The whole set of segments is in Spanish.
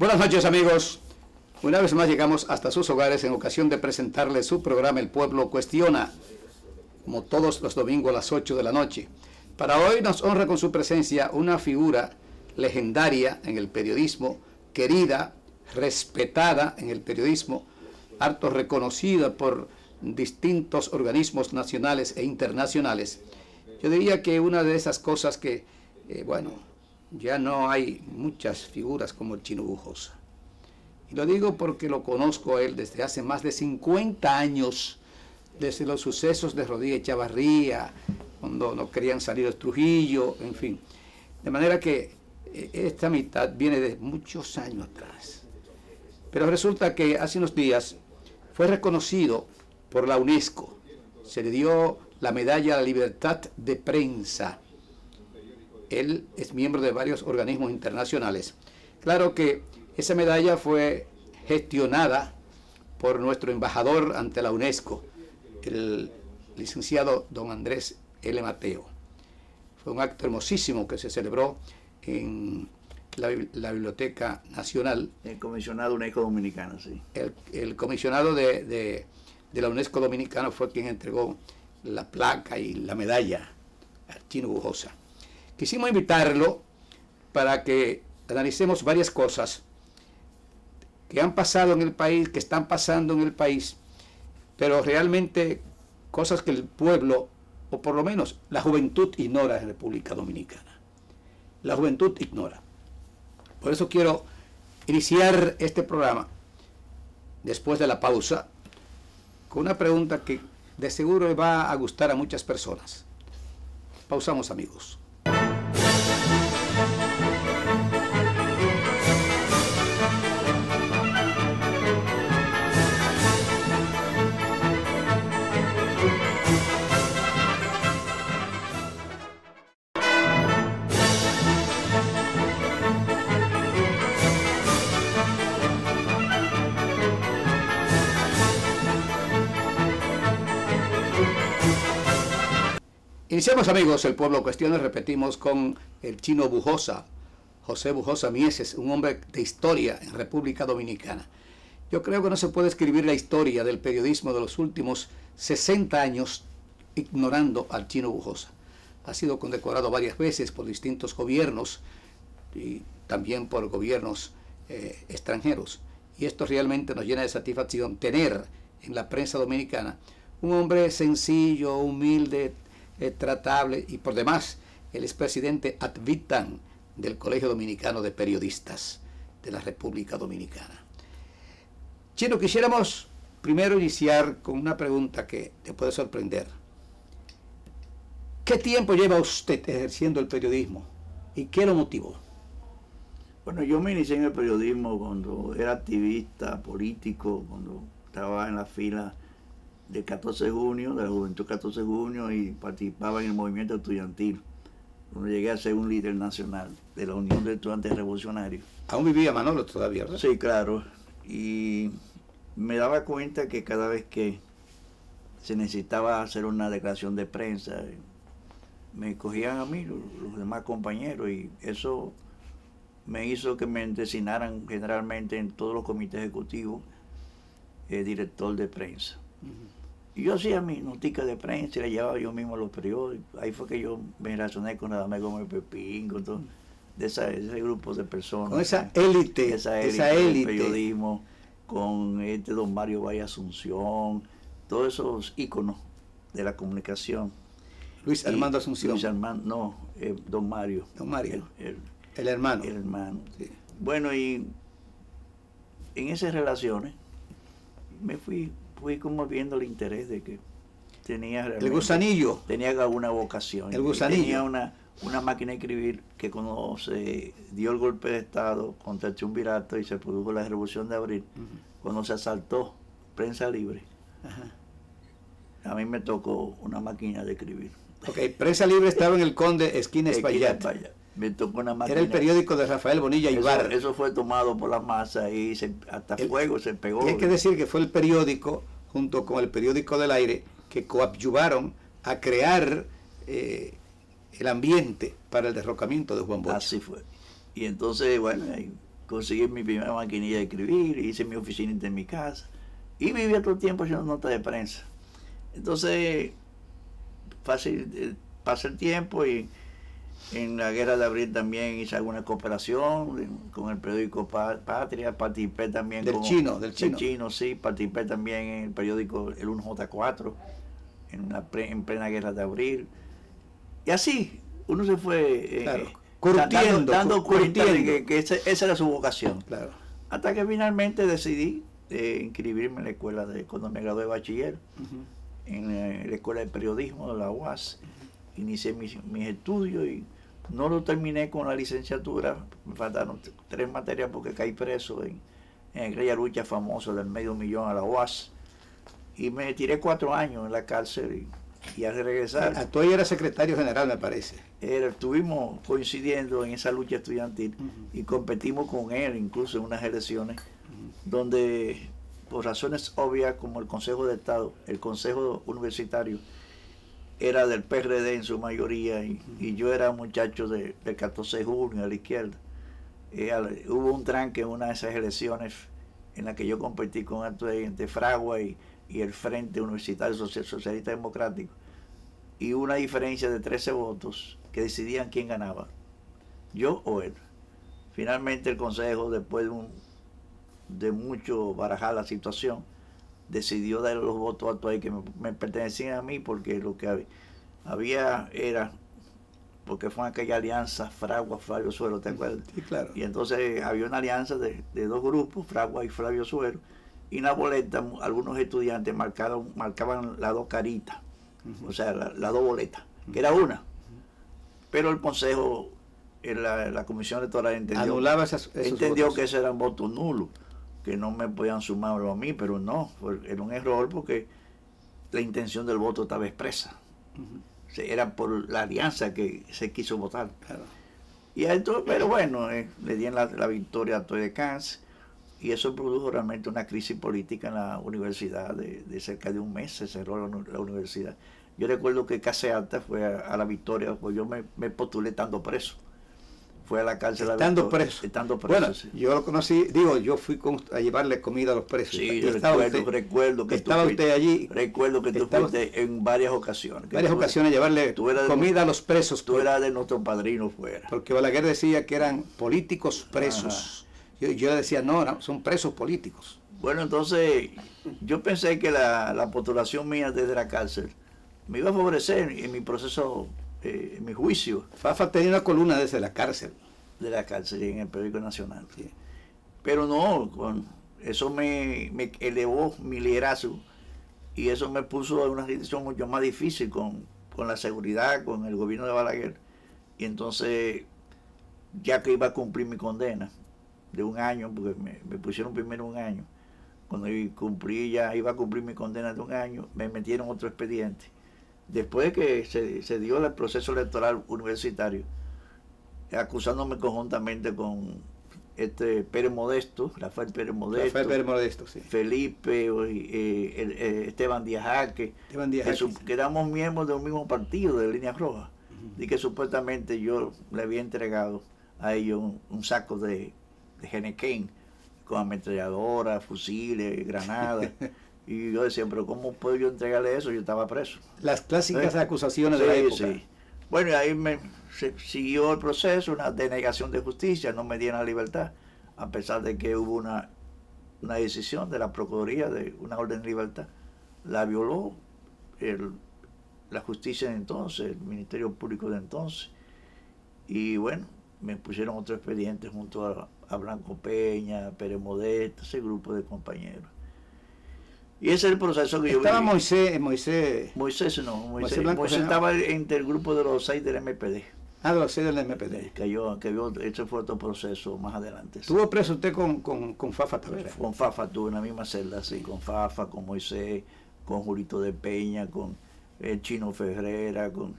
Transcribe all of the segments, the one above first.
Buenas noches, amigos. Una vez más llegamos hasta sus hogares en ocasión de presentarles su programa El Pueblo Cuestiona, como todos los domingos a las 8 de la noche. Para hoy nos honra con su presencia una figura legendaria en el periodismo, querida, respetada en el periodismo, harto reconocida por distintos organismos nacionales e internacionales. Yo diría que una de esas cosas que, bueno, ya no hay muchas figuras como el Chino Bujosa. Y lo digo porque lo conozco a él desde hace más de 50 años, desde los sucesos de Rodríguez Chavarría, cuando no querían salir de Trujillo, en fin. De manera que esta amistad viene de muchos años atrás. Pero resulta que hace unos días fue reconocido por la UNESCO. Se le dio la medalla a la libertad de prensa. Él es miembro de varios organismos internacionales. Claro que esa medalla fue gestionada por nuestro embajador ante la UNESCO, el licenciado don Andrés L. Mateo. Fue un acto hermosísimo que se celebró en la Biblioteca Nacional. El comisionado UNESCO dominicano, sí. El comisionado de la UNESCO dominicano fue quien entregó la placa y la medalla al Chino Bujosa. Quisimos invitarlo para que analicemos varias cosas que han pasado en el país, que están pasando en el país, pero realmente cosas que el pueblo, o por lo menos la juventud, ignora en República Dominicana. La juventud ignora. Por eso quiero iniciar este programa, después de la pausa, con una pregunta que de seguro va a gustar a muchas personas. Pausamos, amigos. Iniciamos, amigos, el Pueblo Cuestiona, repetimos, con el Chino Bujosa, José Bujosa Mieses, un hombre de historia en República Dominicana. Yo creo que no se puede escribir la historia del periodismo de los últimos 60 años ignorando al Chino Bujosa. Ha sido condecorado varias veces por distintos gobiernos y también por gobiernos extranjeros. Y esto realmente nos llena de satisfacción tener en la prensa dominicana un hombre sencillo, humilde, tratable, y por demás el expresidente ad vitam del Colegio Dominicano de Periodistas de la República Dominicana. Chino, quisiéramos primero iniciar con una pregunta que te puede sorprender. ¿Qué tiempo lleva usted ejerciendo el periodismo y qué lo motivó? Bueno, yo me inicié en el periodismo cuando era activista político, cuando estaba en la fila del 14 de junio, de la Juventud 14 de junio, y participaba en el movimiento estudiantil, donde llegué a ser un líder nacional de la Unión de Estudiantes Revolucionarios. Aún vivía Manolo todavía, ¿verdad? Sí, claro. Y me daba cuenta que cada vez que se necesitaba hacer una declaración de prensa, me cogían a mí, los demás compañeros, y eso me hizo que me designaran generalmente en todos los comités ejecutivos director de prensa. Y yo hacía mis noticias de prensa y la llevaba yo mismo a los periódicos. Ahí fue que yo me relacioné con Radamés Gómez Pepín, con todo ese grupo de personas. Con esa élite. Esa élite del periodismo, con don Mario Valle Asunción, todos esos íconos de la comunicación. Luis Armando Asunción. Luis Armando, no, don Mario. Don Mario. El hermano. El hermano. Sí. Bueno, y en esas relaciones me fui como viendo el interés de que tenía realmente, el gusanillo. Tenía alguna vocación. El gusanillo. Tenía una máquina de escribir que cuando se dio el golpe de Estado contra el Triunvirato y se produjo la Revolución de Abril, cuando se asaltó Prensa Libre, a mí me tocó una máquina de escribir. Ok, Prensa Libre estaba en el Conde, esquina Espaillat. Me tocó una máquina. Era el periódico de Rafael Bonilla Ibarra. Eso fue tomado por la masa y hasta fuego se pegó. Y hay que decir que fue el periódico, junto con el periódico del Aire, que coadyuvaron a crear el ambiente para el derrocamiento de Juan Bosch. Así fue. Y entonces, bueno, conseguí mi primera maquinilla de escribir, hice mi oficinita en mi casa y vivía todo el tiempo haciendo notas de prensa. Entonces, pasa el tiempo y en la Guerra de Abril también hice alguna cooperación con el periódico Patria, participé también del chino, sí, participé también en el periódico El 1J4 en plena Guerra de Abril. Y así, uno se fue dando cuenta de que esa era su vocación. Claro. Hasta que finalmente decidí inscribirme en la escuela cuando me gradué de bachiller, en la escuela de periodismo de la UAS. Inicié mis estudios y no lo terminé con la licenciatura. Me faltaron 3 materias porque caí preso en aquella lucha famosa del $500,000 a la UAS. Y me tiré 4 años en la cárcel y al regresar... Tú ahí eras secretario general, me parece. Estuvimos coincidiendo en esa lucha estudiantil y competimos con él incluso en unas elecciones donde por razones obvias como el Consejo de Estado, el Consejo Universitario era del PRD en su mayoría y yo era muchacho del 14 de junio a la izquierda. Hubo un tranque en una de esas elecciones en la que yo competí con entre Fragua y el Frente Universitario Socialista Democrático, y una diferencia de 13 votos que decidían quién ganaba, yo o él. Finalmente el Consejo, después de mucho barajar la situación, decidió dar los votos a Tuey que me pertenecían a mí, porque lo que había era, porque fue aquella alianza Fragua, Flavio Suero, ¿te acuerdas? Sí, claro. Y entonces había una alianza de 2 grupos, Fragua y Flavio Suero, y en la boleta algunos estudiantes marcaban las 2 caritas, o sea, las 2 boletas, que era una. Pero el Consejo, la Comisión Electoral entendió que esos eran votos nulos, que no me podían sumarlo a mí, pero no, era un error porque la intención del voto estaba expresa. Era por la alianza que se quiso votar. Claro. Y entonces, pero bueno, le dieron la victoria a Toy de Cans, y eso produjo realmente una crisis política en la universidad de cerca de un mes. Se cerró la universidad. Yo recuerdo que Caseata fue a la victoria, pues yo me postulé estando preso. Fue a la cárcel estando preso. Bueno, sí. Yo lo conocí, yo fui a llevarle comida a los presos. Sí, recuerdo que estaba usted allí. Recuerdo que tú fuiste en varias ocasiones. Ocasiones llevarle comida a los presos. Tú eras de nuestro padrino fuera. Porque Balaguer decía que eran políticos presos. Yo decía, no, son presos políticos. Bueno, entonces yo pensé que la postulación mía desde la cárcel me iba a favorecer en mi proceso, en mi juicio. Fafa tenía una columna desde la cárcel. De la cárcel, en el periódico nacional. Sí. Pero no, eso me elevó mi liderazgo y eso me puso en una situación mucho más difícil con la seguridad, con el gobierno de Balaguer. Y entonces, ya que iba a cumplir mi condena de 1 año, porque me pusieron primero 1 año, cuando iba a cumplir mi condena de 1 año, me metieron otro expediente. Después de que se dio el proceso electoral universitario, acusándome conjuntamente con Pérez Modesto, Rafael Pérez Modesto, sí. Felipe, Esteban Díaz Jaque, que éramos miembros de un mismo partido, de Línea Roja, y que supuestamente yo le había entregado a ellos un saco de Genequén con ametralladoras, fusiles, granadas. Y yo decía, pero ¿cómo puedo yo entregarle eso? Yo estaba preso. Las clásicas acusaciones de la época. Sí. Bueno, y ahí se siguió el proceso, una denegación de justicia, no me dieron la libertad, a pesar de que hubo una decisión de la Procuraduría de una orden de libertad. La violó la justicia de entonces, el Ministerio Público de entonces. Y bueno, me pusieron otro expediente junto a Blanco Peña, Pérez Modesto, ese grupo de compañeros. Y ese es el proceso que yo estaba viví. Moisés Estaba entre el grupo de los 6 del MPD. De los 6 del MPD. Ese fue otro proceso más adelante. ¿Estuvo preso usted con Fafa Tavera? Con Fafa estuve en la misma celda, sí, con Fafa, con Moisés, con Julito de Peña, con el Chino Ferrera, con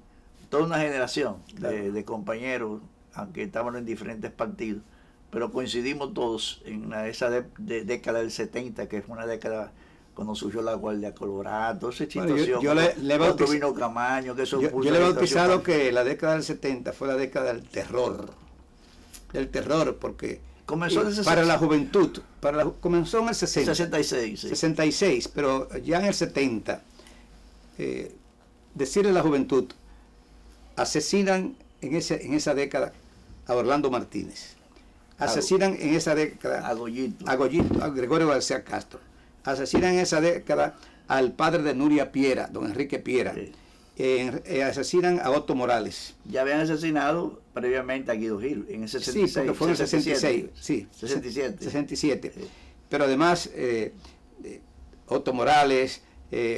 toda una generación de compañeros, aunque estaban en diferentes partidos, pero coincidimos todos en esa década del 70, que fue una década cuando surgió la Guardia Colorada, toda esa situación. Yo le he bautizado Camaño, que eso yo le he bautizado que la década del 70 fue la década del terror, porque Comenzó en el para la juventud, comenzó en el 66, sí. 66, pero ya en el 70, decirle a la juventud, asesinan en esa década a Orlando Martínez, asesinan en esa década a Goyito, a Gregorio García Castro, asesinan en esa década al padre de Nuria Piera, don Enrique Piera, sí. Asesinan a Otto Morales. Ya habían asesinado previamente a Guido Gil en el 66. Sí, porque fue en el 66, sí, 67. Sí. Pero además, Otto Morales,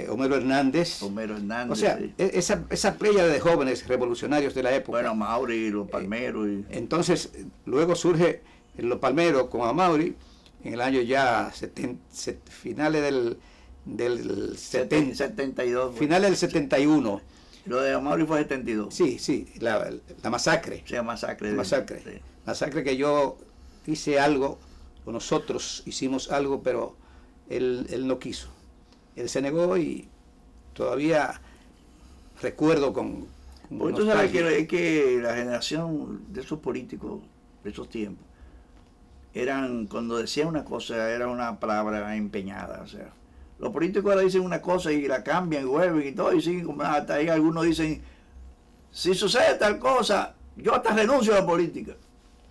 Homero Hernández. O sea, sí. esa playa de jóvenes revolucionarios de la época. Bueno, Mauri, los Palmeros. Entonces, luego surge los Palmeros con Amaury en el año ya finales del 72. Finales del 71. Lo de Amaury fue 72. Sí, la masacre. Sí, masacre. Sí. Masacre que yo hice algo, o nosotros hicimos algo, pero él no quiso. Él se negó y todavía recuerdo con porque tú sabes que la generación de esos políticos de esos tiempos cuando decían una cosa, era una palabra empeñada. O sea, los políticos ahora dicen una cosa y la cambian, vuelven y todo, y siguen como hasta ahí. Algunos dicen, si sucede tal cosa, yo hasta renuncio a la política.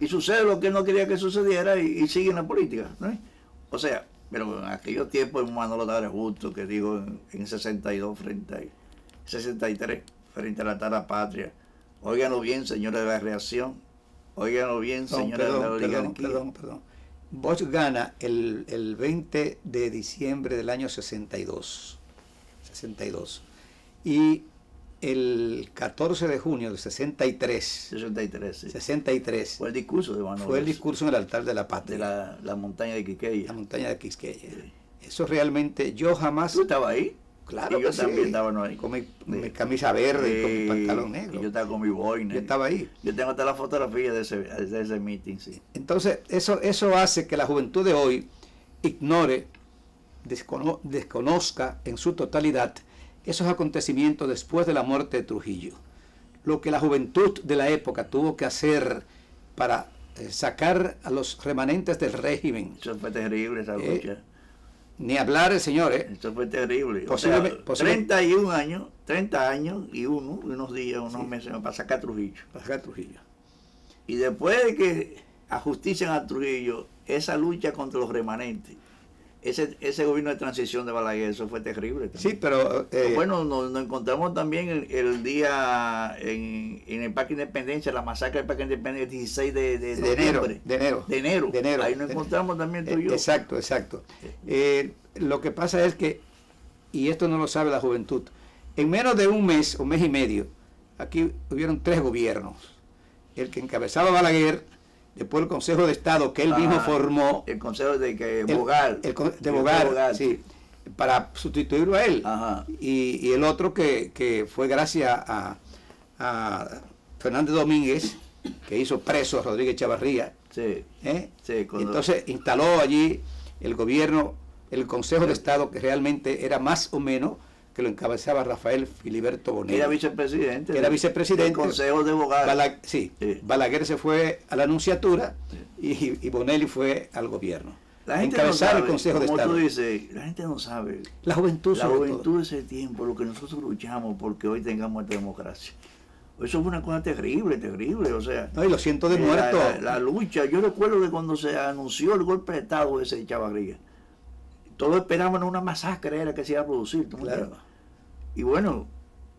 Y sucede lo que él no quería que sucediera y siguen la política, ¿no? O sea, pero en aquellos tiempos, Manolo Tavares Justo, que digo en 62 63, frente a la Tara Patria, óiganlo bien, señores de la reacción, óiganlo bien, señores de la oligarquía. Perdón. Bosch gana el 20 de diciembre del año 62. Y el 14 de junio del 63. 63. Fue el discurso de Manolo. Fue el discurso en el altar de la patria. De la montaña de Quisqueya. La montaña de Quisqueya. Sí. Eso realmente, yo jamás... ¿Tú estabas ahí? Claro, y yo también estaba ahí. Con mi camisa verde y con mi pantalón negro. Y yo estaba con mi boina. Yo estaba ahí. Yo tengo hasta la fotografía de ese meeting, sí. Entonces, eso hace que la juventud de hoy ignore, desconozca en su totalidad esos acontecimientos después de la muerte de Trujillo. Lo que la juventud de la época tuvo que hacer para sacar a los remanentes del régimen. Eso fue terrible, esa lucha. Ni hablar, señores. Esto fue terrible. O sea, 31 años, 30 años y unos días, unos meses para sacar a Trujillo. Y después de que ajustician a Trujillo, esa lucha contra los remanentes, ese gobierno de transición de Balaguer, eso fue terrible también. Sí, pero... bueno, nos encontramos también el día en el Parque Independencia, la masacre del Parque Independencia, el 16 de enero. Ahí nos encontramos también tú y yo. Exacto. Lo que pasa es que, y esto no lo sabe la juventud, en menos de un mes o mes y medio, aquí hubieron 3 gobiernos. El que encabezaba Balaguer, después el Consejo de Estado que él mismo formó. El Consejo de Bogar. De Bogar, sí, para sustituirlo a él. Ajá. Y el otro que fue gracias a Fernández Domínguez, que hizo preso a Rodríguez Chavarría. Sí. Entonces instaló allí el gobierno, el Consejo de Estado, que realmente era más o menos que lo encabezaba Rafael Filiberto Bonelli. Era vicepresidente. El Consejo de Bogar. Balaguer se fue a la Nunciatura y Bonelli fue al gobierno. La gente encabezar no sabe, el Consejo de Estado. Como tú dices, la gente no sabe. La juventud de ese tiempo, lo que nosotros luchamos porque hoy tengamos esta democracia. Eso fue una cosa terrible, o sea... No, y lo siento de muerto. La lucha, yo recuerdo que cuando se anunció el golpe de Estado de ese Chavarría, todos esperaban una masacre era que se iba a producir. Claro. Y bueno,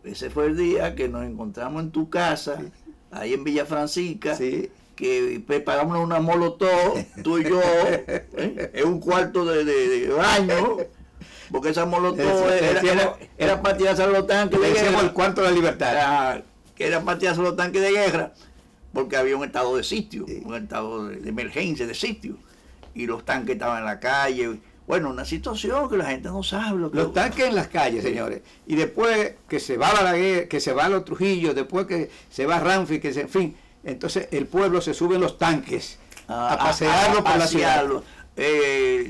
ese fue el día que nos encontramos en tu casa, ahí en Villa Francisca, que preparamos una molotov, tú y yo, en un cuarto de baño, porque esa molotov era para tirarse a los tanques de guerra. El cuarto de la libertad. Que era para tirarse a los tanques de guerra, porque había un estado de sitio, un estado de emergencia, de sitio, y los tanques estaban en la calle. Bueno, una situación que la gente no sabe. Los tanques en las calles, señores. Y después que se va Balaguer, que se va a los Trujillos, después que se va Ramfi, en fin. Entonces el pueblo se sube en los tanques a pasearlo por la ciudad.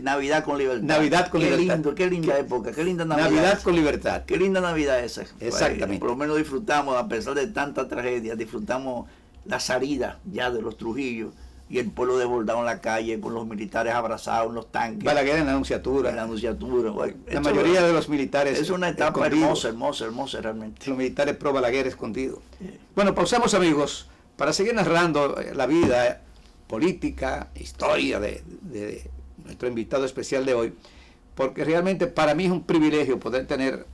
Navidad con libertad. Navidad con libertad. Lindo, qué linda época, qué linda Navidad. Navidad con libertad. Qué linda Navidad esa. Exactamente. Por lo menos disfrutamos, a pesar de tanta tragedia, disfrutamos la salida ya de los Trujillos. y el pueblo desbordado en la calle, con los militares abrazados en los tanques. Balaguer en la Anunciatura. En la Anunciatura. Bueno, la mayoría de los militares. Es una etapa hermosa realmente. Los militares pro Balaguer escondidos. Bueno, pausamos, amigos, para seguir narrando la vida política, historia de nuestro invitado especial de hoy, porque realmente para mí es un privilegio poder tener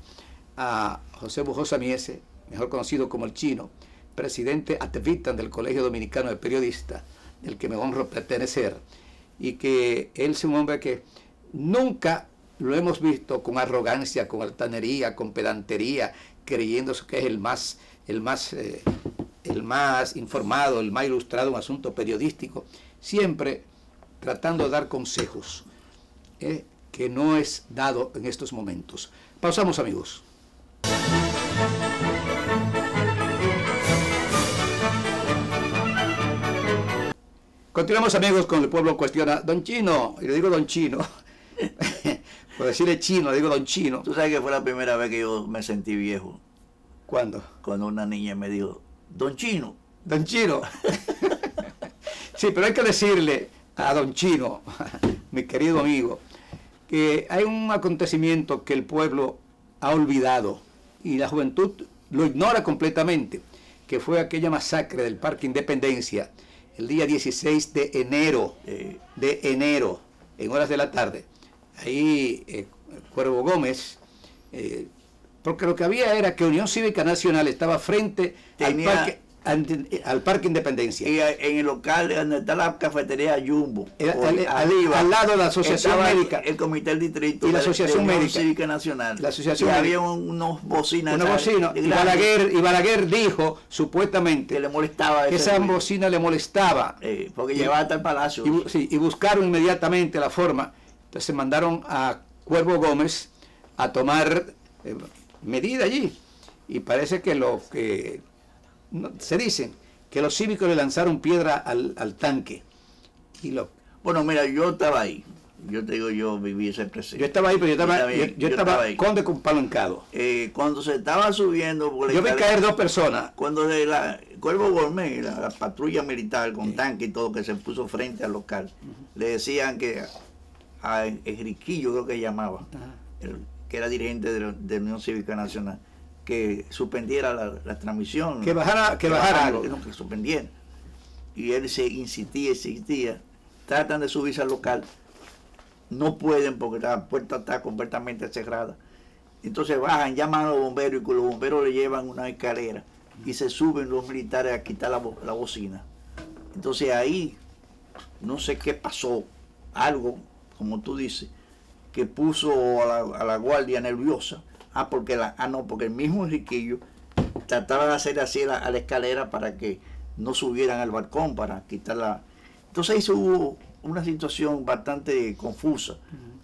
a José Bujosa Miese, mejor conocido como el Chino, presidente ad vitam del Colegio Dominicano de Periodistas, del que me honro pertenecer, y que él es un hombre que nunca lo hemos visto con arrogancia, con altanería, con pedantería, creyéndose que es el más informado, el más ilustrado en asunto periodístico, siempre tratando de dar consejos, que no es dado en estos momentos. Pausamos, amigos. Continuamos, amigos, con El Pueblo Cuestiona. Don Chino, y le digo Don Chino, por decirle Chino, le digo Don Chino. Tú sabes que fue la primera vez que yo me sentí viejo. ¿Cuándo? Cuando una niña me dijo, Don Chino. Don Chino. Sí, pero hay que decirle a Don Chino, mi querido amigo, que hay un acontecimiento que el pueblo ha olvidado y la juventud lo ignora completamente, que fue aquella masacre del Parque Independencia el día 16 de enero, en horas de la tarde. Ahí Cuervo Gómez, porque lo que había era que Unión Cívica Nacional estaba frente al Parque Independencia. Y en el local donde está la cafetería Jumbo, al lado de la Asociación Médica, el Comité del Distrito y la Asociación de Médica Cívica Nacional. La Asociación y había unos bocinas. Y Balaguer dijo supuestamente que le molestaba que esa bocina le molestaba, porque llevaba hasta el palacio. Y buscaron inmediatamente la forma. Entonces mandaron a Cuervo Gómez a tomar medida allí. Y parece que se dicen que los cívicos le lanzaron piedra al tanque. Bueno, mira, yo estaba ahí. Yo te digo, yo viví ese presente. Yo estaba ahí, pero yo estaba conde con palo hincado. Cuando se estaba subiendo... Yo vi caer 2 personas. Cuando Cuervo Gómez, la patrulla militar con tanque y todo, que se puso frente al local, le decían que a Enriquillo, creo que llamaba, que era dirigente de Unión Cívica Nacional, que suspendiera la transmisión. Que bajara algo. No, que suspendiera. Y él insistía. Tratan de subirse al local. No pueden porque la puerta está completamente cerrada. Entonces bajan, llaman a los bomberos y con los bomberos le llevan una escalera y se suben los militares a quitar la bocina. Entonces ahí, no sé qué pasó, algo, como tú dices, que puso a la guardia nerviosa. Porque el mismo Enriquillo trataba de hacer así a la escalera para que no subieran al balcón, para quitarla. Entonces ahí hubo una situación bastante confusa.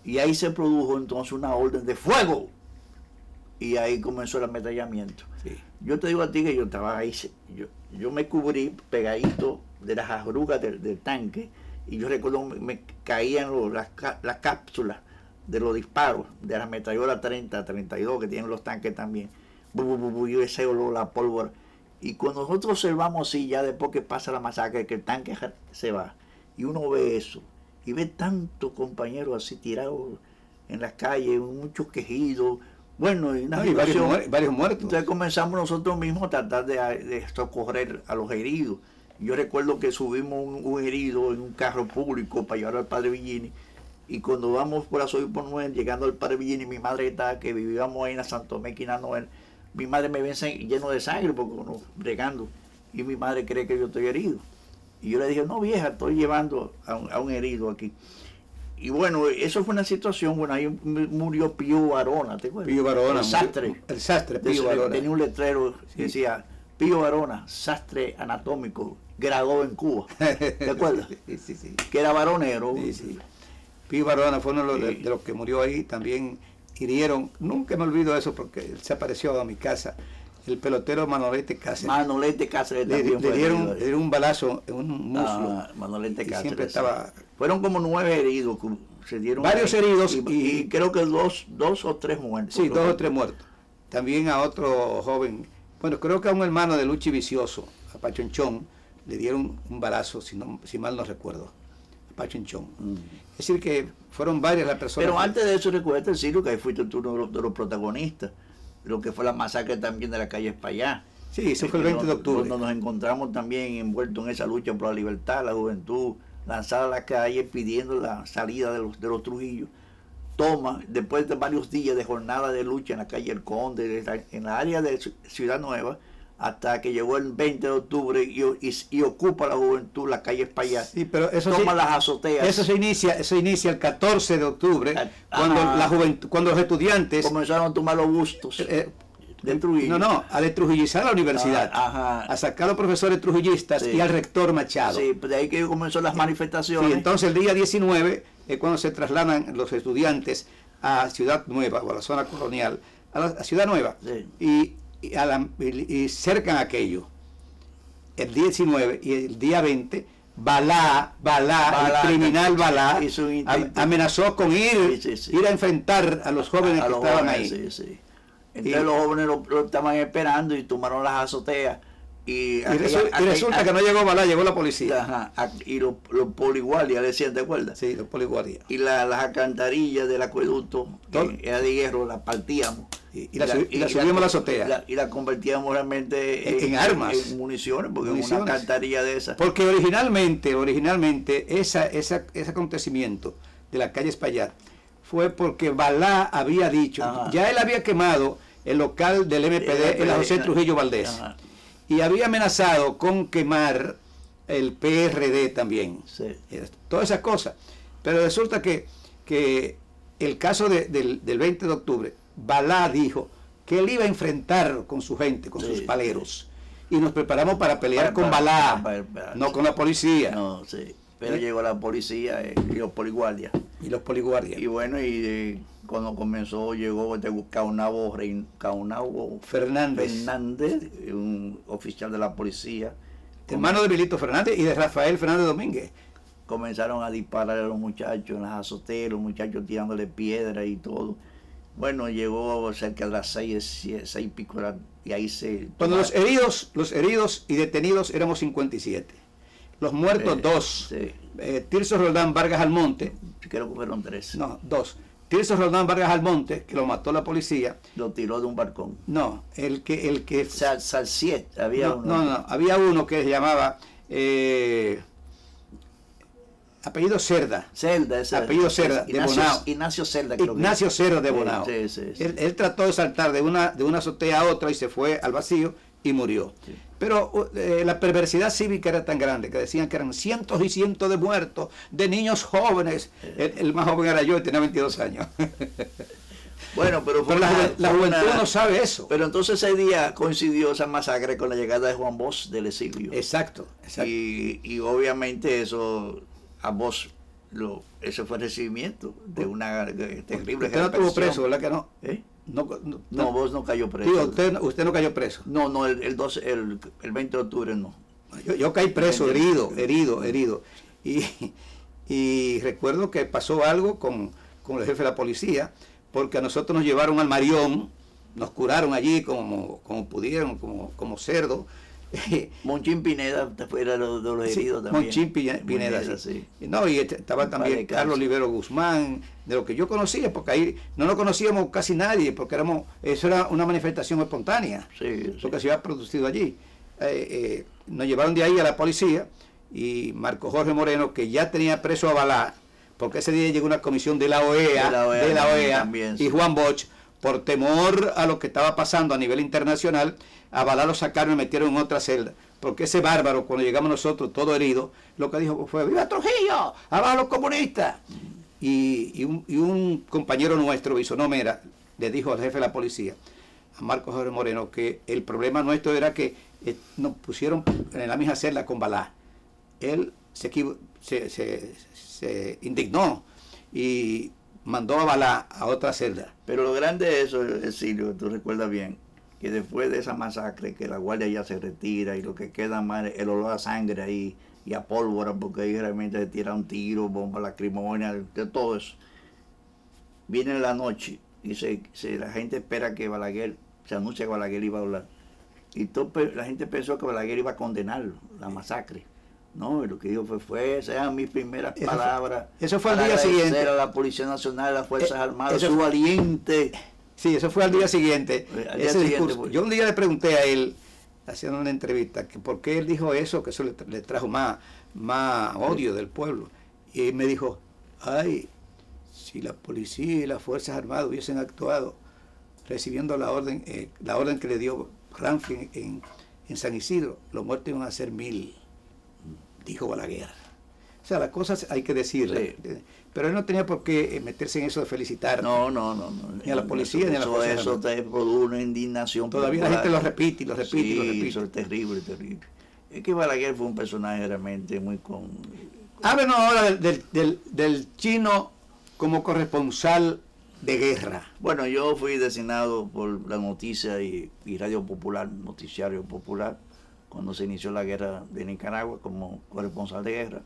Y ahí se produjo entonces una orden de fuego. Y ahí comenzó el ametrallamiento. Sí. Yo te digo a ti que yo estaba ahí, yo me cubrí pegadito de las arrugas del tanque. Y yo recuerdo me caían las cápsulas de los disparos, de la metralleta 30, 32 que tienen los tanques también, y ese olor, la pólvora. Y cuando nosotros observamos así, ya después que pasa la masacre, que el tanque se va, y uno ve eso, y ve tantos compañeros así tirados en las calles, muchos quejidos, bueno, y varios muertos. Entonces comenzamos nosotros mismos a tratar de socorrer a los heridos. Yo recuerdo que subimos un herido en un carro público para llevarlo al Padre Villini. Y cuando vamos por Azoy por Noel, llegando al Padre Villini, mi madre está, que vivíamos ahí en la Santo Mequina Noel, mi madre me ve lleno de sangre, porque uno bregando, y mi madre cree que yo estoy herido. Y yo le dije, no vieja, estoy llevando a un herido aquí. Y bueno, eso fue una situación, bueno, ahí murió Pío Barona, ¿te acuerdas? Pío Barona. El sastre Pío Barona. Tenía un letrero que decía, Pío Barona, sastre anatómico, graduado en Cuba. ¿Te acuerdas? Sí. Que era varonero. Sí. Pío Barona fue uno de los que murió ahí. También hirieron, nunca me olvido eso porque él se apareció a mi casa, el pelotero Manolete Cáceres. Manolete Cáceres le dieron un balazo en un muslo. Manolete Cáceres. Siempre estaba... Fueron como 9 heridos, se dieron varios heridos y creo que dos o tres muertos. Sí, 2 o 3 muertos. También a otro joven, bueno, creo que a un hermano de Luchi Vicioso, a Pachonchón, le dieron un balazo, si mal no recuerdo, a Pachinchón. Es decir, que fueron varias las personas. Pero antes de eso, recuerda, Silvio, que ahí fuiste tú uno de los protagonistas, lo que fue la masacre también de la calle Espaillá. Sí, eso fue el 20 de octubre. Donde nos encontramos también envueltos en esa lucha por la libertad, la juventud, lanzada a la calle pidiendo la salida de los Trujillo. Toma, después de varios días de jornada de lucha en la calle El Conde, en la área de Ciudad Nueva, hasta que llegó el 20 de octubre y ocupa la juventud la calle Espaillá. Sí, pero eso toma las azoteas. Eso se inicia el 14 de octubre, cuando los estudiantes comenzaron a tomar los bustos de Trujillo. A destrujillizar la universidad, a sacar a los profesores trujillistas, sí, y al rector Machado. Sí, pues de ahí que comenzó las manifestaciones. Sí, entonces el día 19 es cuando se trasladan los estudiantes a Ciudad Nueva, o a la zona colonial, a Ciudad Nueva, sí, y cercan aquello. El 19 y el día 20, Balá, el criminal Balá, amenazó con ir a enfrentar a los jóvenes que estaban ahí. Sí. Entonces los jóvenes lo estaban esperando y tomaron las azoteas. Y resulta que no llegó Balá, llegó la policía. Y los poliguardias, decían, ¿te acuerdas? Sí, los poliguardias. Y las alcantarillas del acueducto, que era de hierro, las partíamos. Y la subíamos a la azotea. Y la convertíamos realmente en armas. En municiones, porque es una alcantarilla de esas. Porque originalmente ese acontecimiento de la calle Espaillat fue porque Balá había dicho, ya él había quemado el local del MPD en la José Trujillo Valdés. Y había amenazado con quemar el PRD también. Sí. Todas esas cosas. Pero resulta que el caso del 20 de octubre, Balá dijo que él iba a enfrentar con su gente, con sus paleros. Sí. Y nos preparamos para pelear con Balá, no con la policía. No, sí. Pero llegó la policía y los poliguardias. Y bueno, cuando comenzó, llegó Caunabo Fernández, un oficial de la policía. Hermano de Milito Fernández y de Rafael Fernández Domínguez. Comenzaron a disparar a los muchachos en las azoteas, los muchachos tirándole piedra y todo. Bueno, llegó cerca de las 6 y pico, y ahí se... Cuando los heridos y detenidos éramos 57. Los muertos 2. Sí. Tirso Roldán Vargas Almonte. Creo que fueron 3. No, 2. Tirso Roldán Vargas Almonte, que lo mató la policía. Lo tiró de un balcón. No, el que Salsiet, había uno. No, había uno que se llamaba apellido Cerda. Apellido Cerda, de Bonao. Ignacio Cerda, creo que. Ignacio Cerda de Bonao. Sí. Él trató de saltar de una azotea a otra y se fue al vacío y murió. Sí. Pero la perversidad cívica era tan grande que decían que eran cientos y cientos de muertos, de niños jóvenes. El más joven era yo y tenía 22 años. Bueno, pero la juventud no sabe eso. Pero entonces ese día coincidió esa masacre con la llegada de Juan Bosch del exilio. Exacto. Y obviamente eso, a Bosch, ese fue el recibimiento de una terrible... Usted no estuvo preso, ¿verdad que no? No, vos no cayó preso. Tío, usted no cayó preso. No, el 20 de octubre no. Yo caí preso, herido. Y recuerdo que pasó algo con el jefe de la policía, porque a nosotros nos llevaron al Marión, nos curaron allí como pudieron, como cerdo. Monchín Pineda era de los heridos también. Monchín Pineda, sí. No, y estaba también Carlos Libero Guzmán, de lo que yo conocía, porque ahí no nos conocíamos casi nadie, porque eso era una manifestación espontánea, lo que se había producido allí. Nos llevaron de ahí a la policía, y Marco Jorge Moreno, que ya tenía preso a Balá, porque ese día llegó una comisión de la OEA también, y Juan Bosch, por temor a lo que estaba pasando a nivel internacional, a Balá lo sacaron y metieron en otra celda, porque ese bárbaro, cuando llegamos nosotros, todo herido, lo que dijo fue: ¡viva Trujillo! ¡Abajo los comunistas! Y un compañero nuestro, Bisonó Mera, le dijo al jefe de la policía, a Marcos Jorge Moreno, que el problema nuestro era que nos pusieron en la misma celda con Balá. Él se indignó y mandó a Balá a otra celda. Pero lo grande de eso, Silvio, tú recuerdas bien, que después de esa masacre, que la guardia ya se retira y lo que queda más es el olor a sangre ahí y a pólvora, porque ahí realmente se tira un tiro, bomba lacrimógena, de todo eso. Viene la noche y la gente espera que Balaguer, se anuncia que Balaguer iba a hablar. Y la gente pensó que Balaguer iba a condenar la masacre. No, y lo que dijo fue esas eran mis primeras palabras. Eso fue al día siguiente. A la Policía Nacional, a las Fuerzas Armadas, su valiente. Sí, eso fue al día siguiente. Al día siguiente pues. Yo un día le pregunté a él, haciendo una entrevista, que por qué él dijo eso, que eso le trajo más odio del pueblo. Y me dijo, ay, si la policía y las Fuerzas Armadas hubiesen actuado recibiendo la orden que le dio Ramfi en San Isidro, los muertos iban a ser 1000, dijo Balaguer. O sea, las cosas hay que decirlas. Sí. Pero él no tenía por qué meterse en eso de felicitar. No. Ni a la policía, ni a la Fuerza Armada. Eso te produce una indignación. Todavía la gente lo repite y lo repite sí, y lo repite. Eso es terrible. Es que Balaguer fue un personaje realmente muy con... Háblenos ahora del chino como corresponsal de guerra. Bueno, yo fui designado por la noticia y Radio Popular, Noticiario Popular, cuando se inició la guerra de Nicaragua como corresponsal de guerra.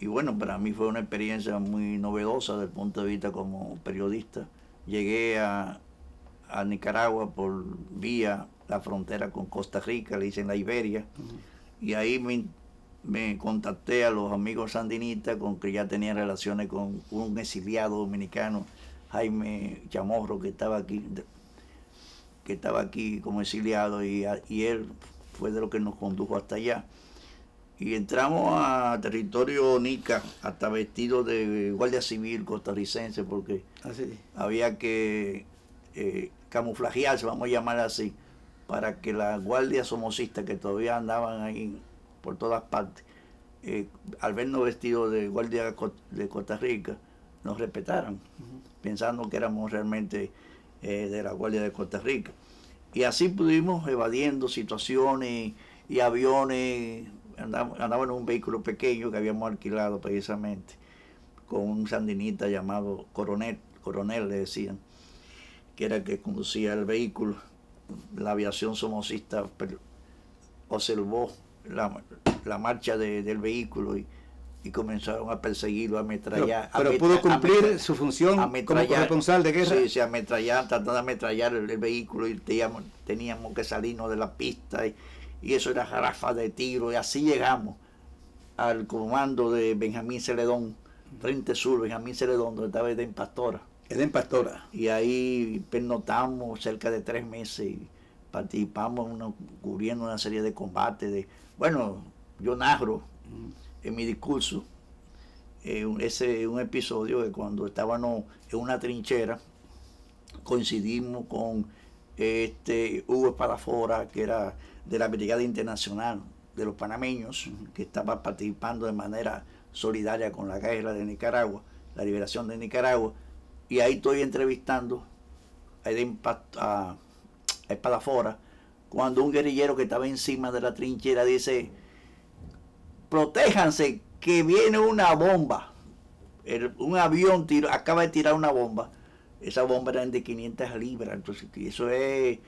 Y bueno, para mí fue una experiencia muy novedosa desde el punto de vista como periodista. Llegué a Nicaragua por vía la frontera con Costa Rica, le dicen la Iberia, y ahí me contacté a los amigos sandinistas con que ya tenía relaciones con un exiliado dominicano, Jaime Chamorro, que estaba aquí como exiliado, y él fue de lo que nos condujo hasta allá. Y entramos a territorio nica, hasta vestido de guardia civil costarricense, porque había que camuflajearse, vamos a llamar así, para que las guardias somocistas que todavía andaban ahí por todas partes, al vernos vestidos de guardia de Costa Rica, nos respetaran, pensando que éramos realmente de la Guardia de Costa Rica. Y así pudimos evadiendo situaciones y aviones. Andaba en un vehículo pequeño que habíamos alquilado precisamente con un sandinista llamado Coronel le decían, que era el que conducía el vehículo. La aviación somocista observó la marcha del vehículo y comenzaron a perseguirlo, a ametrallar. Pero pudo cumplir su función como corresponsal de guerra. Sí, tratando de ametrallar el vehículo, y teníamos que salirnos de la pista, y eso era jarafa de tiro, y así llegamos al comando de Benjamín Celedón, Frente Sur, Benjamín Celedón, donde estaba Edén Pastora. Y ahí pernotamos cerca de 3 meses, y participamos cubriendo una serie de combates. Bueno, yo narro en mi discurso un episodio que cuando estábamos en una trinchera coincidimos con Hugo Espadafora, que era de la Brigada Internacional de los Panameños, que estaba participando de manera solidaria con la guerra de Nicaragua, la liberación de Nicaragua, y ahí estoy entrevistando a Espadafora, cuando un guerrillero que estaba encima de la trinchera dice: protéjanse, que viene una bomba. Un avión acaba de tirar una bomba. Esa bomba era de 500 libras, entonces eso es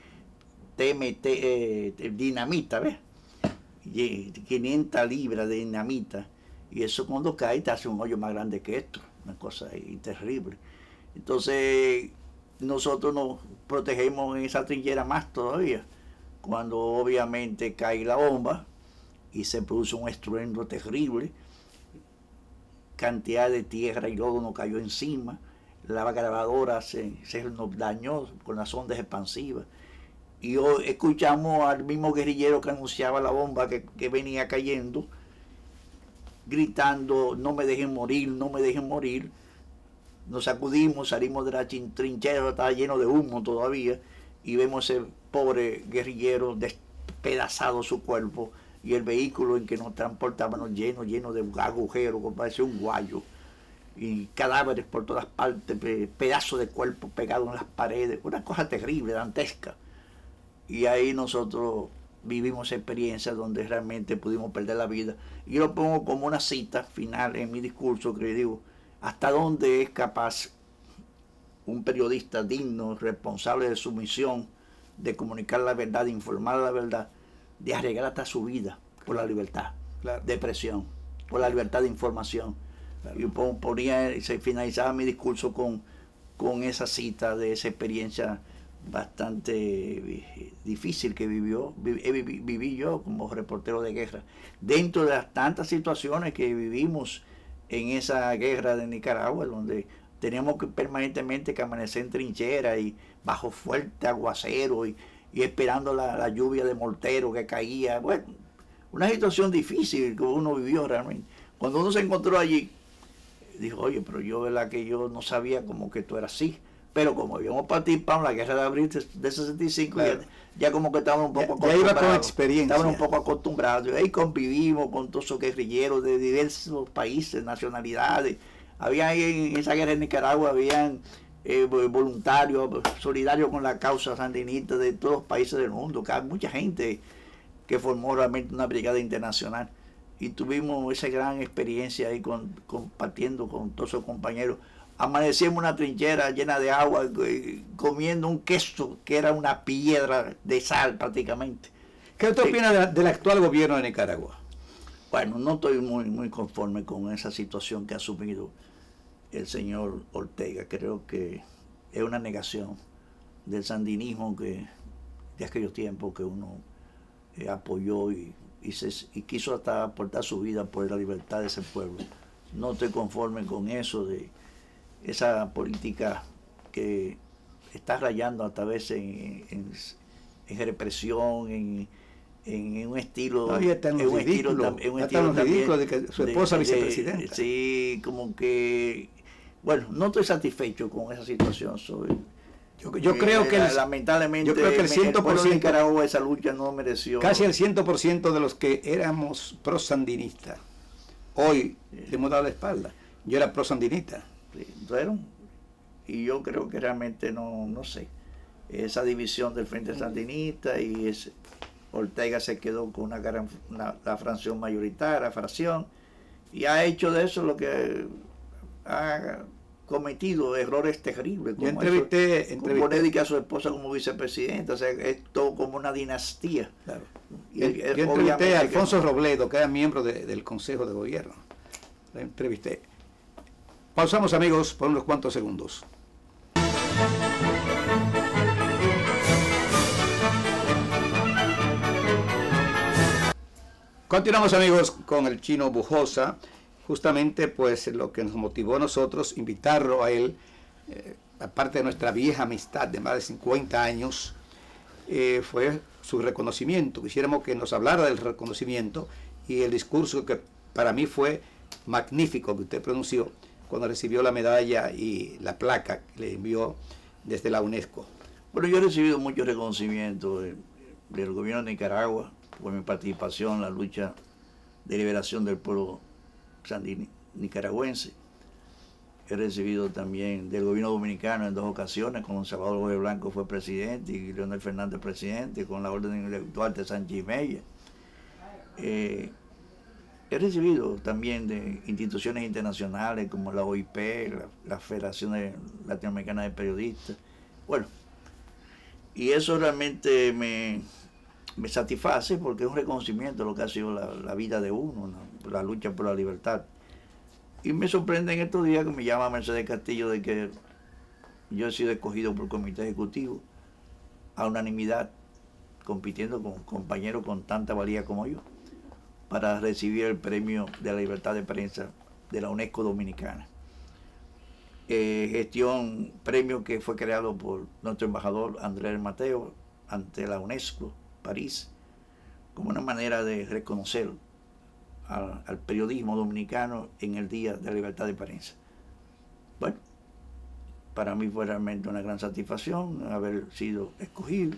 dinamita, ¿ves? 500 libras de dinamita, y eso cuando cae te hace un hoyo más grande que esto, una cosa terrible. Entonces nosotros nos protegemos en esa trinchera más todavía, cuando obviamente cae la bomba y se produce un estruendo terrible, cantidad de tierra y lodo nos cayó encima, la grabadora se nos dañó con las ondas expansivas, y hoy escuchamos al mismo guerrillero que anunciaba la bomba que venía cayendo, gritando: no me dejen morir, no me dejen morir. Nos sacudimos, salimos de la trinchera, estaba lleno de humo todavía, y vemos ese pobre guerrillero despedazado su cuerpo, y el vehículo en que nos transportábamos lleno de agujeros, como parecía un guayo, y cadáveres por todas partes, pedazos de cuerpo pegados en las paredes, una cosa terrible, dantesca. Y ahí nosotros vivimos experiencias donde realmente pudimos perder la vida. Y yo lo pongo como una cita final en mi discurso, que digo: ¿hasta dónde es capaz un periodista digno, responsable de su misión, de comunicar la verdad, de informar la verdad, de arriesgar hasta su vida por la libertad de expresión, por la libertad de información? Y finalizaba mi discurso con esa cita de esa experiencia bastante difícil que viví yo como reportero de guerra. Dentro de las tantas situaciones que vivimos en esa guerra de Nicaragua, donde teníamos que permanentemente que amanecer en trinchera y bajo fuerte aguacero y esperando la lluvia de mortero que caía. Bueno, una situación difícil que uno vivió realmente. Cuando uno se encontró allí, dijo, oye, pero yo, verdad que yo no sabía como que esto era así. Pero como habíamos participado en la guerra de abril de 65, claro, ya como que estaban un poco acostumbrados. Ya iba con experiencia. Estaban un poco acostumbrados. Y ahí convivimos con todos esos guerrilleros de diversos países, nacionalidades. Había en esa guerra en Nicaragua, habían voluntarios, solidarios con la causa sandinista de todos los países del mundo. Mucha gente que formó realmente una brigada internacional. Y tuvimos esa gran experiencia ahí compartiendo con todos esos compañeros. Amanecimos en una trinchera llena de agua, comiendo un queso que era una piedra de sal prácticamente. ¿Qué usted opina del actual gobierno de Nicaragua? Bueno, no estoy muy conforme con esa situación que ha asumido el señor Ortega. Creo que es una negación del sandinismo de aquellos tiempos que uno apoyó y quiso hasta aportar su vida por la libertad de ese pueblo. No estoy conforme con eso, de esa política que está rayando hasta veces en represión, en un estilo, no, y está en un ridículo de que su esposa vicepresidenta. Sí, como que, bueno, no estoy satisfecho con esa situación. Yo creo que lamentablemente el 100% de Nicaragua esa lucha no mereció. Casi el 100% de los que éramos pro-sandinistas, hoy le hemos dado la espalda. Yo era pro-sandinista. Sí, y yo creo que realmente no sé, esa división del Frente Sandinista y Ortega se quedó con la fracción mayoritaria, y ha hecho de eso lo que ha cometido errores terribles. Yo entrevisté poner a su esposa como vicepresidenta, o sea, es todo como una dinastía. Claro. Yo entrevisté a Alfonso Robledo, que era miembro del Consejo de Gobierno. La entrevisté. Pausamos, amigos, por unos cuantos segundos. Continuamos, amigos, con el Chino Bujosa. Justamente, pues, lo que nos motivó a nosotros, invitarlo a él, aparte de nuestra vieja amistad de más de 50 años, fue su reconocimiento. Quisiéramos que nos hablara del reconocimiento y el discurso que para mí fue magnífico que usted pronunció cuando recibió la medalla y la placa que le envió desde la UNESCO. Bueno, yo he recibido mucho reconocimiento del gobierno de Nicaragua por mi participación en la lucha de liberación del pueblo nicaragüense. He recibido también del gobierno dominicano en 2 ocasiones, cuando Salvador Jorge Blanco fue presidente y Leonel Fernández presidente, con la orden intelectual de Sánchez y Mella. He recibido también de instituciones internacionales como la OIP, la Federación Latinoamericana de Periodistas. Bueno, y eso realmente me satisface porque es un reconocimiento de lo que ha sido la vida de uno, ¿no? La lucha por la libertad. Y me sorprende en estos días que me llama Mercedes Castillo de que yo he sido escogido por el comité ejecutivo a unanimidad, compitiendo con compañeros con tanta valía como yo, para recibir el premio de la libertad de prensa de la UNESCO Dominicana. Premio que fue creado por nuestro embajador Andrés Mateo ante la UNESCO, París, como una manera de reconocer al periodismo dominicano en el Día de la Libertad de Prensa. Bueno, para mí fue realmente una gran satisfacción haber sido escogido.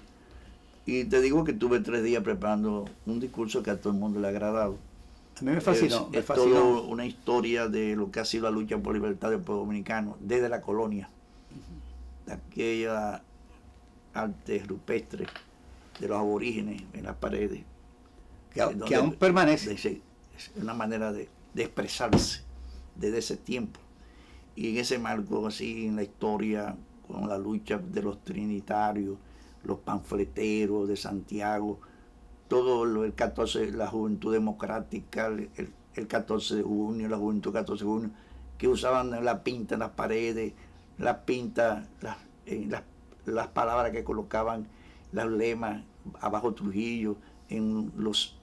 Y te digo que tuve 3 días preparando un discurso que a todo el mundo le ha agradado. A mí me fascinó. Es todo una historia de lo que ha sido la lucha por libertad del pueblo dominicano desde la colonia, de aquella arte rupestre de los aborígenes en las paredes. Que aún permanece. Es una manera de expresarse desde ese tiempo. Y en ese marco, así, en la historia, con la lucha de los trinitarios, los panfleteros de Santiago, todo el 14, la Juventud Democrática, el 14 de junio, la Juventud 14 de junio, que usaban la pinta en las paredes, la pinta, las palabras que colocaban, los lemas abajo Trujillo, en los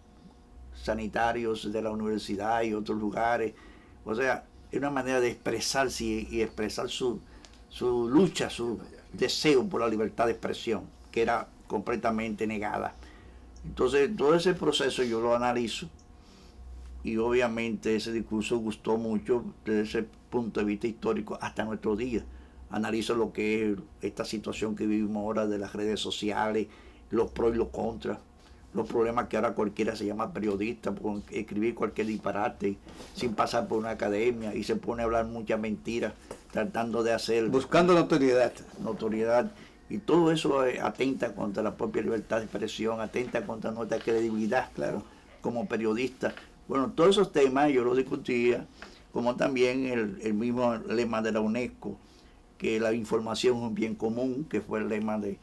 sanitarios de la universidad y otros lugares. O sea, es una manera de expresarse y expresar su lucha, su deseo por la libertad de expresión, que era completamente negada. Entonces, todo ese proceso yo lo analizo y obviamente ese discurso gustó mucho desde ese punto de vista histórico hasta nuestros días. Analizo lo que es esta situación que vivimos ahora de las redes sociales, los pros y los contras, los problemas que ahora cualquiera se llama periodista por escribir cualquier disparate sin pasar por una academia y se pone a hablar muchas mentiras tratando de hacer... Buscando notoriedad. Notoriedad. Y todo eso atenta contra la propia libertad de expresión, atenta contra nuestra credibilidad, claro, como periodista. Bueno, todos esos temas yo los discutía, como también el mismo lema de la UNESCO, que la información es un bien común, que fue el lema de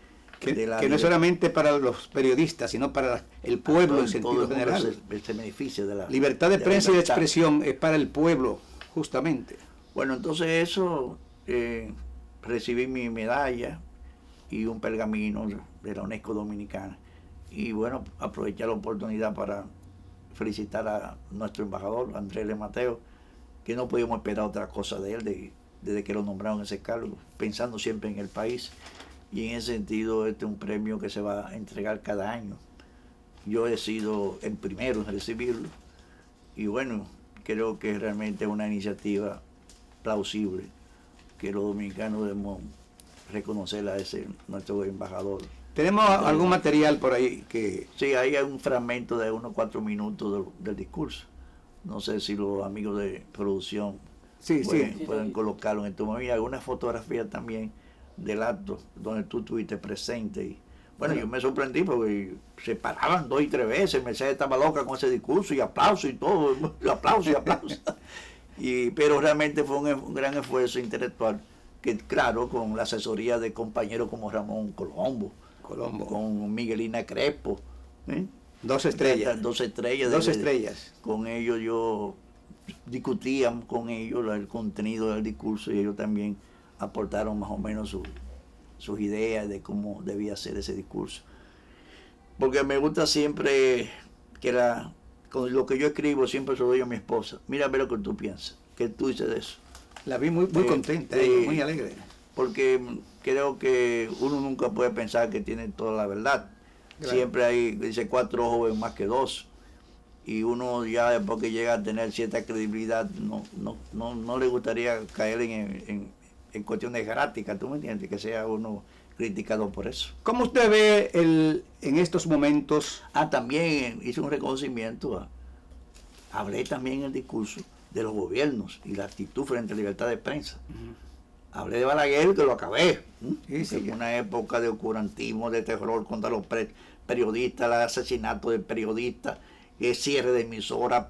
la... Que no es solamente para los periodistas, sino para el pueblo en sentido general. Se beneficia de la libertad de prensa y de expresión es para el pueblo, justamente. Bueno, entonces eso, recibí mi medalla y un pergamino de la UNESCO Dominicana. Y bueno, aprovechar la oportunidad para felicitar a nuestro embajador, Andrés L. Mateo, que no podíamos esperar otra cosa de él desde que lo nombraron en ese cargo, pensando siempre en el país. Y en ese sentido, este es un premio que se va a entregar cada año. Yo he sido el primero en recibirlo. Y bueno, creo que realmente es una iniciativa plausible, que los dominicanos debemos reconocer a ese nuestro embajador. ¿Tenemos algún material por ahí que...? Sí, hay un fragmento de unos 4 minutos del discurso. No sé si los amigos de producción pueden colocarlo en tu momento. Y alguna fotografía también del acto donde tú estuviste presente. Y, bueno, yo me sorprendí porque se paraban 2 y 3 veces. Mercedes estaba loca con ese discurso y aplauso y todo. Aplauso y aplauso. Pero realmente fue un gran esfuerzo intelectual que, claro, con la asesoría de compañeros como Ramón Colombo. Con Miguelina Crespo. 2 estrellas. 2 estrellas. 2 estrellas. Con ellos yo discutía con ellos el contenido del discurso y ellos también aportaron más o menos sus ideas de cómo debía ser ese discurso. Porque me gusta siempre que con lo que yo escribo siempre se lo doy a mi esposa. Mira a ver lo que tú piensas. ¿Qué tú dices de eso? La vi muy contenta, muy alegre. Porque creo que uno nunca puede pensar que tiene toda la verdad. Claro. Siempre hay, dice, 4 ojos ven más que 2. Y uno ya después que llega a tener cierta credibilidad, no le gustaría caer en cuestiones gráficas, ¿tú me entiendes? Que sea uno criticado por eso. ¿Cómo usted ve en estos momentos? También hice un reconocimiento. Hablé también en el discurso de los gobiernos y la actitud frente a la libertad de prensa. Hablé de Balaguer, que lo acabé. En una época de oscurantismo, de terror contra los periodistas, el asesinato de periodistas, el cierre de emisoras,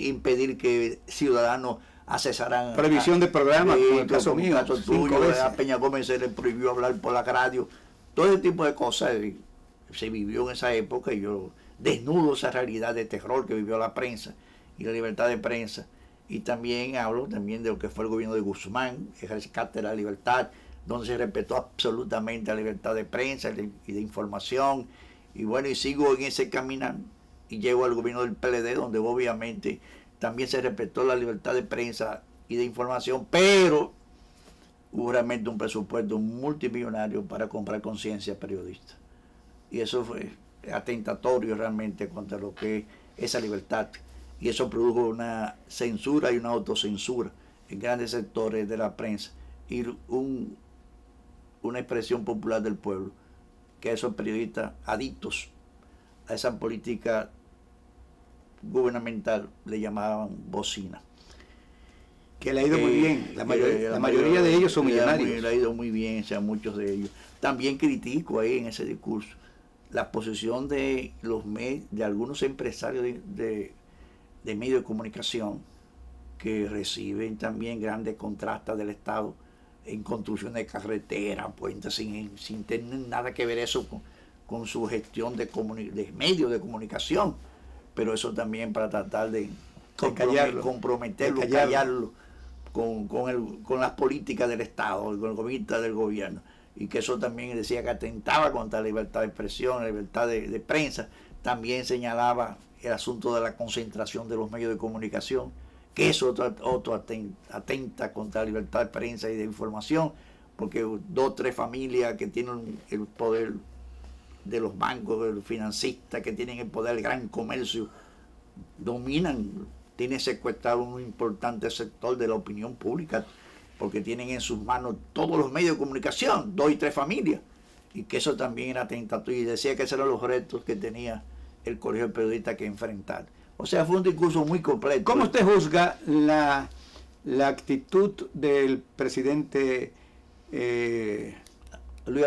impedir que ciudadanos asesaran. Prohibición de programas, como el caso mío. Caso tuyo, a Peña Gómez se le prohibió hablar por la radio. Todo ese tipo de cosas se vivió en esa época y yo desnudo esa realidad de terror que vivió la prensa y la libertad de prensa. Y también hablo también de lo que fue el gobierno de Guzmán, el rescate de la libertad, donde se respetó absolutamente la libertad de prensa y de información. Y bueno, y sigo en ese camino y llego al gobierno del PLD, donde obviamente también se respetó la libertad de prensa y de información, pero hubo realmente un presupuesto multimillonario para comprar conciencia periodista. Y eso fue atentatorio realmente contra lo que es esa libertad. Y eso produjo una censura y una autocensura en grandes sectores de la prensa y una expresión popular del pueblo, que a esos periodistas adictos a esa política gubernamental le llamaban bocina. Que le ha ido muy bien, la mayoría de ellos son millonarios. Le ha ido muy bien, o sea, muchos de ellos. También critico ahí en ese discurso la posición de algunos empresarios de medios de comunicación que reciben también grandes contratas del Estado en construcción de carreteras, puentes, sin tener nada que ver eso con su gestión de medios de comunicación, pero eso también para tratar de comprometerlo, callarlo con las políticas del Estado, con el gobierno del gobierno. y que eso también decía que atentaba contra la libertad de expresión, la libertad de prensa. También señalaba el asunto de la concentración de los medios de comunicación, que eso otro atenta contra la libertad de prensa y de información, porque 2 o 3 familias que tienen el poder de los bancos, de los financistas, que tienen el poder del gran comercio, dominan, tienen secuestrado un importante sector de la opinión pública, porque tienen en sus manos todos los medios de comunicación, 2 y 3 familias, y que eso también era tentativo, y decía que esos eran los retos que tenía el Colegio de Periodistas que enfrentar. O sea, fue un discurso muy completo. ¿Cómo usted juzga la actitud del presidente Luis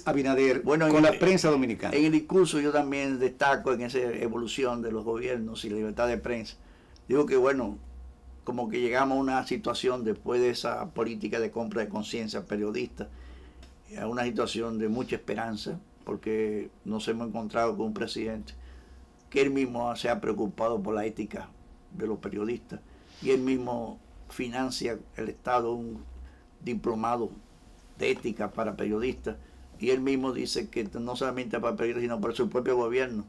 Abinader bueno, con la prensa dominicana? En el discurso yo también destaco en esa evolución de los gobiernos y la libertad de prensa. Digo que bueno, como que llegamos a una situación después de esa política de compra de conciencia periodista, a una situación de mucha esperanza, porque nos hemos encontrado con un presidente que él mismo se ha preocupado por la ética de los periodistas, y él mismo financia el Estado un diplomado de ética para periodistas, y él mismo dice que no solamente para periodistas, sino para su propio gobierno,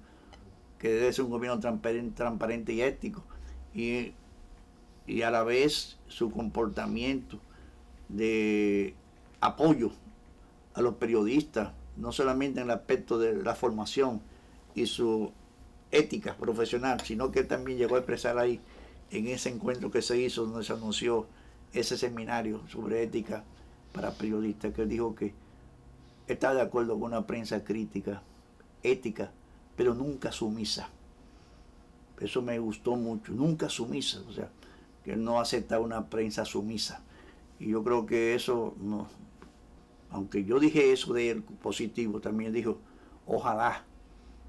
que debe ser un gobierno transparente y ético, y a la vez su comportamiento de apoyo a los periodistas, no solamente en el aspecto de la formación y su ética profesional, sino que también llegó a expresar ahí en ese encuentro que se hizo, donde se anunció ese seminario sobre ética para periodistas, que él dijo que está de acuerdo con una prensa crítica, ética, pero nunca sumisa. Eso me gustó mucho, nunca sumisa, o sea, que él no acepta una prensa sumisa. Y yo creo que eso, no, aunque yo dije eso de él positivo, también dijo, ojalá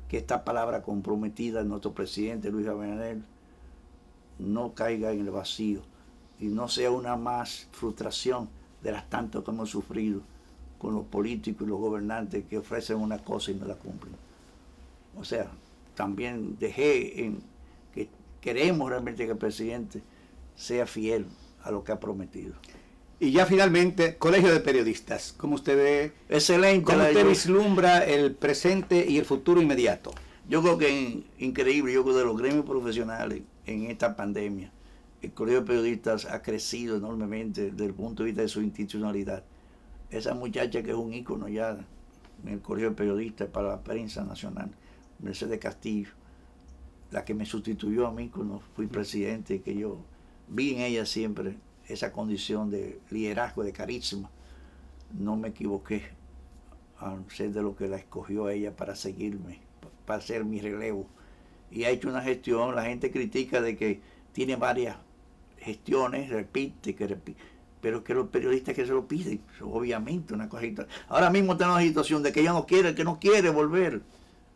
que esta palabra comprometida de nuestro presidente Luis Abinader no caiga en el vacío y no sea una más frustración de las tantas que hemos sufrido con los políticos y los gobernantes que ofrecen una cosa y no la cumplen. O sea, también dejé en que queremos realmente que el presidente sea fiel a lo que ha prometido. Y ya finalmente, Colegio de Periodistas, ¿cómo usted ve? Excelente. ¿Cómo usted vislumbra el presente y el futuro inmediato? Yo creo que increíble, yo creo que de los gremios profesionales en esta pandemia, el Colegio de Periodistas ha crecido enormemente desde el punto de vista de su institucionalidad. Esa muchacha que es un ícono ya en el Colegio de Periodistas para la prensa nacional, Mercedes Castillo, la que me sustituyó a mí cuando fui presidente, que yo vi en ella siempre esa condición de liderazgo, de carisma. No me equivoqué al ser de lo que la escogió a ella para seguirme, para hacer mi relevo. Y ha hecho una gestión, la gente critica de que tiene varias gestiones, repite, pero que los periodistas que se lo piden, obviamente una cosita. Ahora mismo está en una situación de que ella no quiere, que no quiere volver,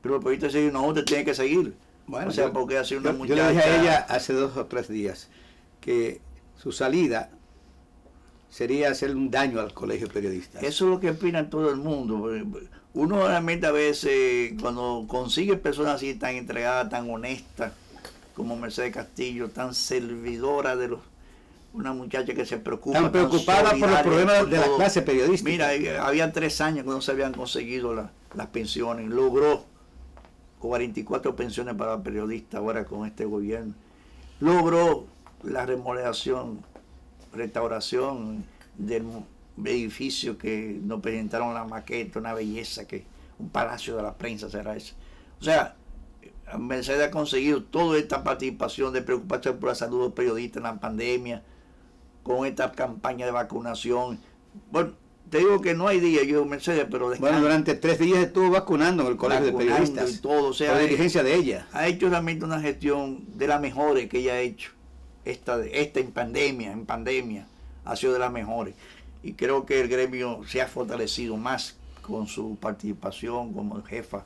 pero los periodistas dicen, no, usted tiene que seguir. Bueno, o sea, porque hace una muchacha... Yo le dije a ella hace 2 o 3 días que su salida sería hacer un daño al Colegio de Periodistas. Eso es lo que opina todo el mundo. Uno realmente a veces, cuando consigue personas así tan entregadas, tan honestas, como Mercedes Castillo, tan servidora de los... Una muchacha que se preocupa. Tan preocupada por los problemas de la clase periodística. Mira, había 3 años que no se habían conseguido las pensiones. Logró 44 pensiones para periodistas ahora con este gobierno. Logró la remodelación, restauración del edificio que nos presentaron la maqueta, una belleza, que un palacio de la prensa será eso. O sea, Mercedes ha conseguido toda esta participación de preocupación por la salud de los periodistas en la pandemia, con esta campaña de vacunación. Bueno, te digo que no hay día, yo Mercedes, pero bueno, durante 3 días estuvo vacunando en el Colegio de Periodistas y todo, o sea, por dirigencia de ella. Ha hecho realmente una gestión de las mejores que ella ha hecho. Esta en pandemia ha sido de las mejores, y creo que el gremio se ha fortalecido más con su participación como jefa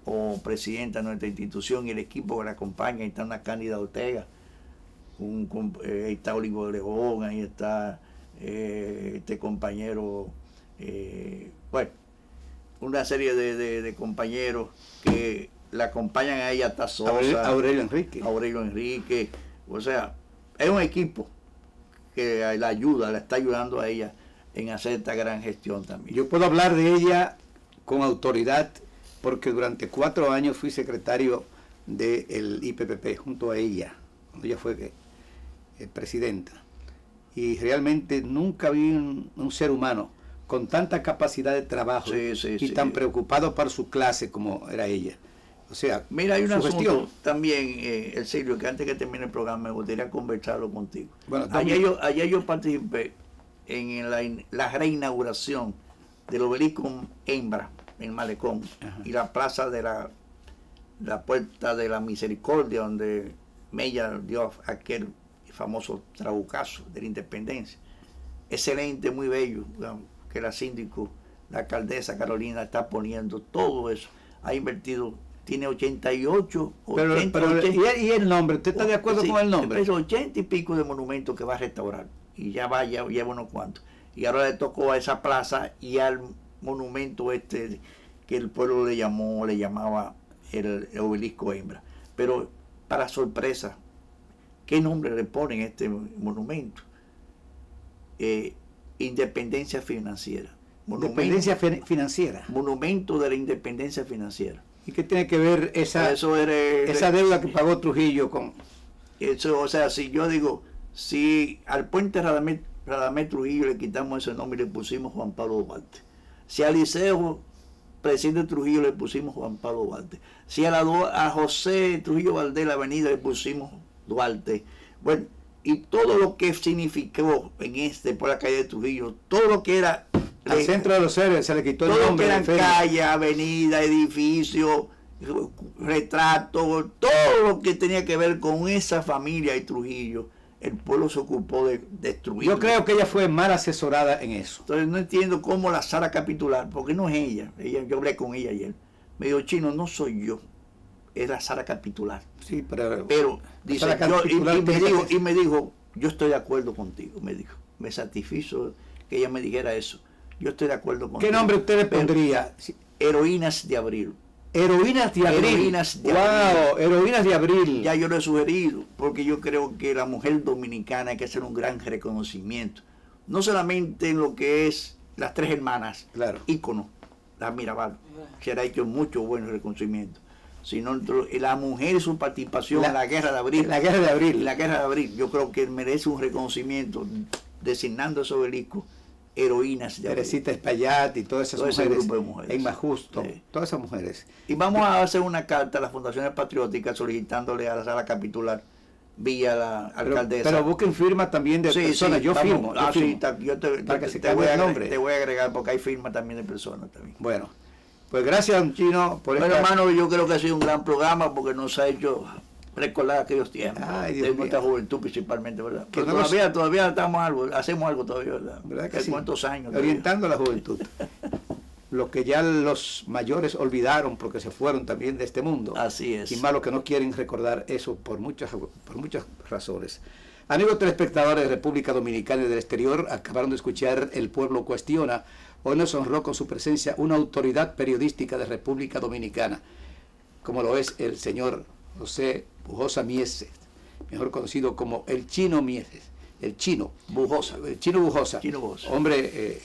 o presidenta de nuestra institución, y el equipo que la acompaña. Ahí está una Cándida Ortega, ahí está Olivo de León, ahí está este compañero, bueno, una serie de compañeros que la acompañan a ella, está Sosa, Aurelio Enrique, o sea, es un equipo que la ayuda, la está ayudando a ella en hacer esta gran gestión también. Yo puedo hablar de ella con autoridad porque durante 4 años fui secretario del IPPP junto a ella, cuando ella fue presidenta. Y realmente nunca vi un ser humano con tanta capacidad de trabajo y tan preocupado por su clase como era ella. O sea, mira, hay un asunto también, el Silvio, que antes que termine el programa me gustaría conversarlo contigo. Bueno, ayer yo participé en la reinauguración del obelisco Hembra, en el Malecón, y la plaza de la Puerta de la Misericordia, donde Mella dio aquel famoso trabucazo de la independencia. Excelente, muy bello, que la síndico, la alcaldesa Carolina está poniendo todo eso. Ha invertido, tiene 88, ¿y el nombre? ¿Usted está de acuerdo con el nombre? 80 y pico de monumentos que va a restaurar, y ya lleva unos cuantos. Y ahora le tocó a esa plaza y al monumento que el pueblo le llamaba el obelisco Hembra. Pero para sorpresa, ¿qué nombre le ponen a este monumento? Independencia financiera. Independencia financiera. Monumento de la independencia financiera. ¿Y qué tiene que ver esa deuda que pagó Trujillo con...? Eso, o sea, si yo digo, si al puente Radamés Trujillo le quitamos ese nombre y le pusimos Juan Pablo Duarte. Si al Liceo presidente Trujillo le pusimos Juan Pablo Duarte. Si a José Trujillo Valdés la avenida le pusimos Duarte. Bueno, y todo lo que significó por la calle de Trujillo, todo lo que era al centro de los héroes se le quitó el nombre. Todo lo que eran calle, avenida, edificio, retrato, todo lo que tenía que ver con esa familia y Trujillo, el pueblo se ocupó de destruir. Yo creo que ella fue mal asesorada en eso. Entonces no entiendo cómo la Sala Capitular, porque no es ella, yo hablé con ella ayer, me dijo, Chino, no soy yo, es la Sala Capitular. Sí, pero dice, y me dijo, yo estoy de acuerdo contigo, me dijo, me satisfizo que ella me dijera eso, yo estoy de acuerdo contigo. ¿Qué nombre usted le pondría? Heroínas de Abril. Heroínas de Abril. Heroínas de Abril. Wow, Heroínas de Abril. Ya yo lo he sugerido, porque yo creo que la mujer dominicana hay que hacer un gran reconocimiento. No solamente en lo que es las tres hermanas, claro, ícono, la Mirabal, que ha hecho mucho buen reconocimiento, sino la mujer y su participación en la Guerra de Abril. La Guerra de Abril. La Guerra de Abril, yo creo que merece un reconocimiento, designando ese obelisco, Heroínas de Abril. Teresita Espaillat y todas esas mujeres. En Majusto, todas esas mujeres. Y vamos a hacer una carta a las fundaciones patrióticas solicitándole a la Sala Capitular vía la alcaldesa. Pero busquen firmas también de personas. Sí, yo firmo. Yo te voy a agregar porque hay firmas también de personas también. Bueno, pues gracias, don Chino, por Bueno, hermano, yo creo que ha sido un gran programa porque nos ha hecho recordar aquellos tiempos de nuestra juventud principalmente, ¿verdad? Que todavía hacemos algo todavía, ¿verdad? Que sí. ¿Cuántos años? Orientando a la juventud. Lo que ya los mayores olvidaron porque se fueron también de este mundo. Así es. Y más los que no quieren recordar eso por muchas razones. Amigos telespectadores de República Dominicana y del exterior, acabaron de escuchar El Pueblo Cuestiona. Hoy nos honró con su presencia una autoridad periodística de República Dominicana, como lo es el señor José Bujosa Mieses, mejor conocido como el Chino Mieses, el Chino Bujosa. Hombre,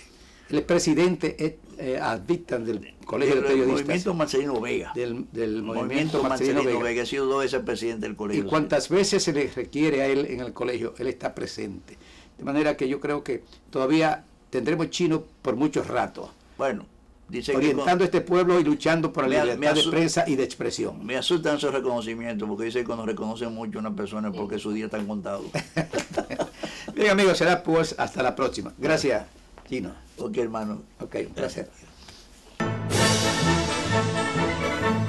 el presidente ad vitam del Colegio de Periodistas. Del movimiento Marcelino Vega. Del movimiento Marcelino Vega. Ha sido 2 veces presidente del colegio. Y cuantas veces se le requiere a él en el colegio, él está presente. De manera que yo creo que todavía tendremos Chino por muchos ratos. Bueno, dice orientando este pueblo y luchando por la libertad de prensa y de expresión. Me asustan esos reconocimientos, porque dice que cuando reconoce mucho a una persona es porque su día está contado. Bien, amigos, será pues hasta la próxima. Gracias, Chino. Ok, hermano. Ok, un placer. Gracias.